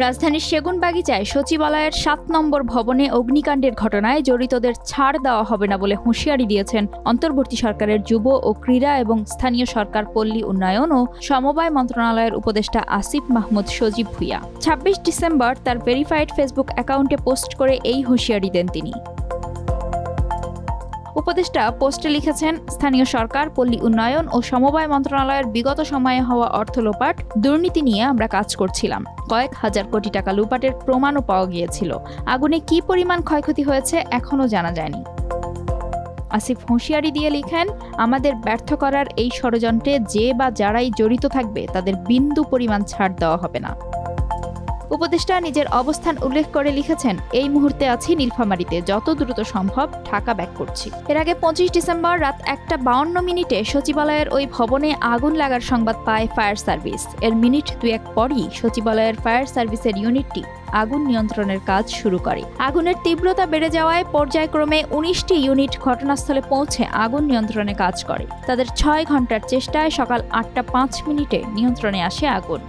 রাজধানীর সেগুনবাগিচায় সচিবালয়ের ৭ নম্বর ভবনে অগ্নিকাণ্ডের ঘটনায় জড়িতদের ছাড় দেওয়া হবে না বলে হুঁশিয়ারি দিয়েছেন অন্তর্বর্তী সরকারের যুব ও ক্রীড়া এবং স্থানীয় সরকার পল্লী উন্নয়ন ও সমবায় মন্ত্রণালয়ের উপদেষ্টা আসিফ মাহমুদ সজীব ভুঁইয়া। ২৬ ডিসেম্বর তার ভেরিফাইড ফেসবুক অ্যাকাউন্টে পোস্ট করে এই হুঁশিয়ারি দেন তিনি। উপদেষ্টা পোস্টে লিখেছেন, স্থানীয় সরকার, পল্লী উন্নয়ন ও সমবায় মন্ত্রণালয়ের বিগত সময়ে হওয়া অর্থ লোপাট, দুর্নীতি নিয়ে আমরা কাজ করছিলাম। কয়েক হাজার কোটি টাকা লোপাটের প্রমাণও পাওয়া গিয়েছিল। আগুনে কী পরিমাণ ক্ষয়ক্ষতি হয়েছে এখনও জানা যায়নি। আসিফ হুঁশিয়ারি দিয়ে লিখেন, আমাদের ব্যর্থ করার এই ষড়যন্ত্রে যে বা যারাই জড়িত থাকবে তাদের বিন্দু পরিমাণ ছাড় দেওয়া হবে না। উপদেষ্টা নিজের অবস্থান উল্লেখ করে লিখেছেন, এই মুহূর্তে আছি নীলফামারীতে, যত দ্রুত সম্ভব ঢাকা ব্যাক করছি। এর আগে ২৫ ডিসেম্বর রাত ১:৫২ সচিবালয়ের ওই ভবনে আগুন লাগার সংবাদ পায় ফায়ার সার্ভিস। এর মিনিট দুয়েক পরই সচিবালয়ের ফায়ার সার্ভিসের ইউনিটটি আগুন নিয়ন্ত্রণের কাজ শুরু করে। আগুনের তীব্রতা বেড়ে যাওয়ায় পর্যায়ক্রমে ১৯টি ইউনিট ঘটনাস্থলে পৌঁছে আগুন নিয়ন্ত্রণে কাজ করে। তাদের ৬ ঘন্টার চেষ্টায় সকাল ৮:০৫ নিয়ন্ত্রণে আসে আগুন।